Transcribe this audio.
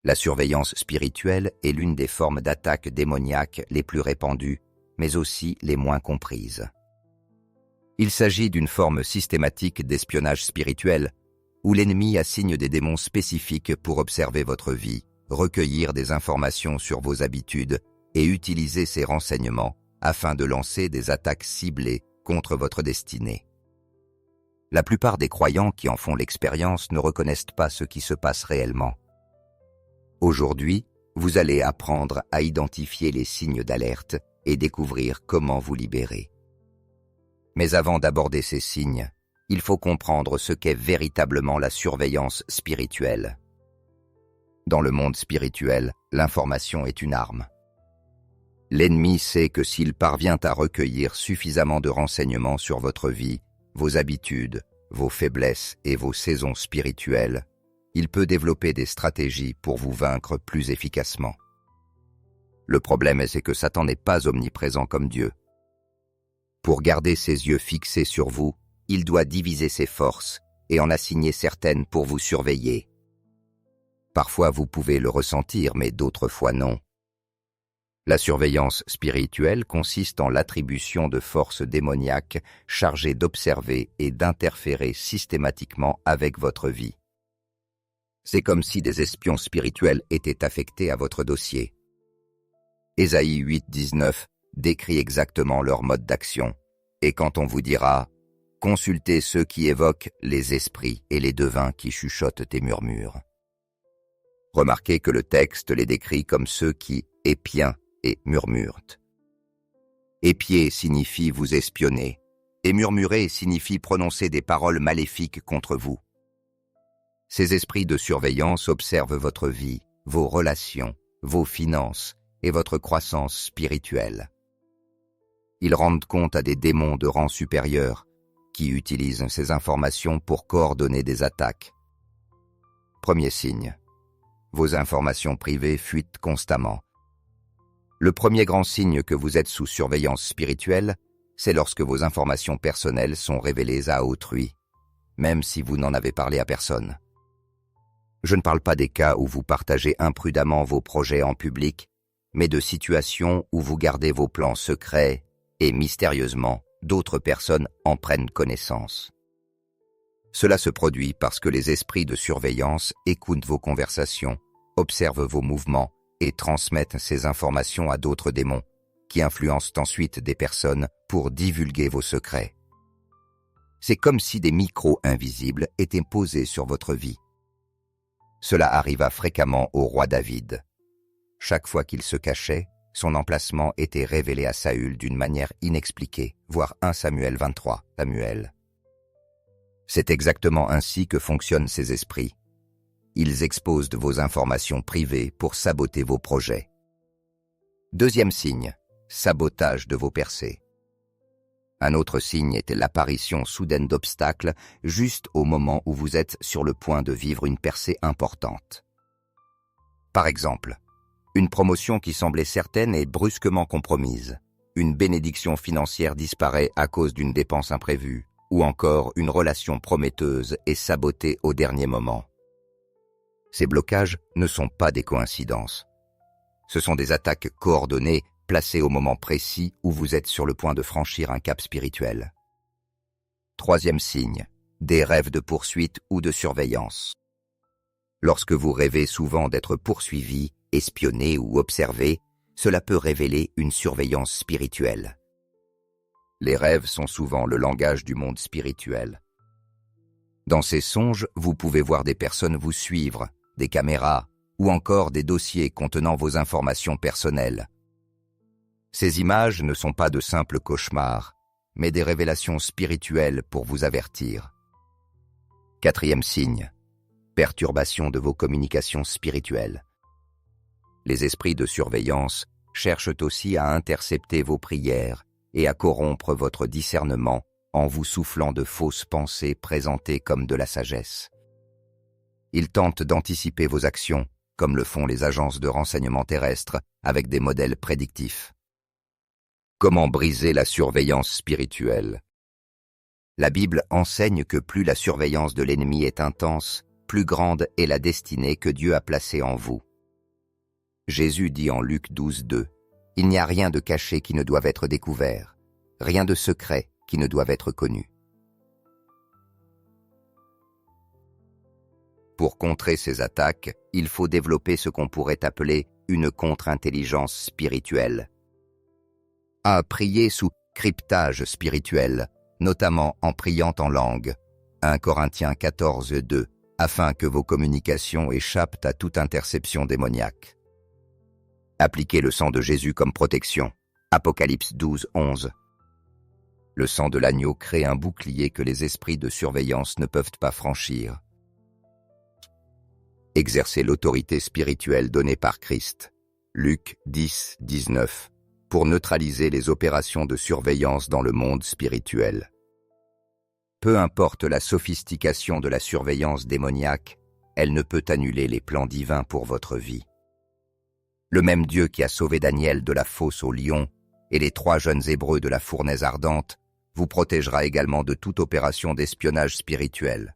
La surveillance spirituelle est l'une des formes d'attaque démoniaque les plus répandues, mais aussi les moins comprises. Il s'agit d'une forme systématique d'espionnage spirituel, où l'ennemi assigne des démons spécifiques pour observer votre vie, recueillir des informations sur vos habitudes et utiliser ces renseignements afin de lancer des attaques ciblées contre votre destinée. La plupart des croyants qui en font l'expérience ne reconnaissent pas ce qui se passe réellement. Aujourd'hui, vous allez apprendre à identifier les signes d'alerte et découvrir comment vous libérer. Mais avant d'aborder ces signes, il faut comprendre ce qu'est véritablement la surveillance spirituelle. Dans le monde spirituel, l'information est une arme. L'ennemi sait que s'il parvient à recueillir suffisamment de renseignements sur votre vie, vos habitudes, vos faiblesses et vos saisons spirituelles, il peut développer des stratégies pour vous vaincre plus efficacement. Le problème, c'est que Satan n'est pas omniprésent comme Dieu. Pour garder ses yeux fixés sur vous, il doit diviser ses forces et en assigner certaines pour vous surveiller. Parfois vous pouvez le ressentir, mais d'autres fois non. La surveillance spirituelle consiste en l'attribution de forces démoniaques chargées d'observer et d'interférer systématiquement avec votre vie. C'est comme si des espions spirituels étaient affectés à votre dossier. Ésaïe 8:19 décrit exactement leur mode d'action, et quand on vous dira « Consultez ceux qui évoquent les esprits et les devins qui chuchotent et murmurent ». Remarquez que le texte les décrit comme ceux qui épient et murmurent. Épier signifie vous espionner, et murmurer signifie prononcer des paroles maléfiques contre vous. Ces esprits de surveillance observent votre vie, vos relations, vos finances et votre croissance spirituelle. Ils rendent compte à des démons de rang supérieur qui utilisent ces informations pour coordonner des attaques. Premier signe. Vos informations privées fuitent constamment. Le premier grand signe que vous êtes sous surveillance spirituelle, c'est lorsque vos informations personnelles sont révélées à autrui, même si vous n'en avez parlé à personne. Je ne parle pas des cas où vous partagez imprudemment vos projets en public, mais de situations où vous gardez vos plans secrets et, mystérieusement, d'autres personnes en prennent connaissance. Cela se produit parce que les esprits de surveillance écoutent vos conversations, observent vos mouvements et transmettent ces informations à d'autres démons, qui influencent ensuite des personnes pour divulguer vos secrets. C'est comme si des micros invisibles étaient posés sur votre vie. Cela arriva fréquemment au roi David. Chaque fois qu'il se cachait, son emplacement était révélé à Saül d'une manière inexpliquée, voir 1 Samuel 23, Samuel. C'est exactement ainsi que fonctionnent ces esprits. Ils exposent vos informations privées pour saboter vos projets. Deuxième signe, sabotage de vos percées. Un autre signe était l'apparition soudaine d'obstacles juste au moment où vous êtes sur le point de vivre une percée importante. Par exemple, une promotion qui semblait certaine est brusquement compromise, une bénédiction financière disparaît à cause d'une dépense imprévue, ou encore une relation prometteuse est sabotée au dernier moment. Ces blocages ne sont pas des coïncidences. Ce sont des attaques coordonnées placées au moment précis où vous êtes sur le point de franchir un cap spirituel. Troisième signe, des rêves de poursuite ou de surveillance. Lorsque vous rêvez souvent d'être poursuivi, espionné ou observé, cela peut révéler une surveillance spirituelle. Les rêves sont souvent le langage du monde spirituel. Dans ces songes, vous pouvez voir des personnes vous suivre, des caméras ou encore des dossiers contenant vos informations personnelles. Ces images ne sont pas de simples cauchemars, mais des révélations spirituelles pour vous avertir. Quatrième signe, perturbation de vos communications spirituelles. Les esprits de surveillance cherchent aussi à intercepter vos prières et à corrompre votre discernement en vous soufflant de fausses pensées présentées comme de la sagesse. Ils tentent d'anticiper vos actions, comme le font les agences de renseignement terrestres, avec des modèles prédictifs. Comment briser la surveillance spirituelle? La Bible enseigne que plus la surveillance de l'ennemi est intense, plus grande est la destinée que Dieu a placée en vous. Jésus dit en Luc 12:2, « Il n'y a rien de caché qui ne doive être découvert, rien de secret qui ne doive être connu. » Pour contrer ces attaques, il faut développer ce qu'on pourrait appeler une contre-intelligence spirituelle. À prier sous cryptage spirituel, notamment en priant en langue, 1 Corinthiens 14:2, afin que vos communications échappent à toute interception démoniaque. Appliquez le sang de Jésus comme protection, Apocalypse 12:11. Le sang de l'agneau crée un bouclier que les esprits de surveillance ne peuvent pas franchir. Exercez l'autorité spirituelle donnée par Christ, Luc 10:19, pour neutraliser les opérations de surveillance dans le monde spirituel. Peu importe la sophistication de la surveillance démoniaque, elle ne peut annuler les plans divins pour votre vie. Le même Dieu qui a sauvé Daniel de la fosse au lion et les 3 jeunes Hébreux de la fournaise ardente vous protégera également de toute opération d'espionnage spirituel.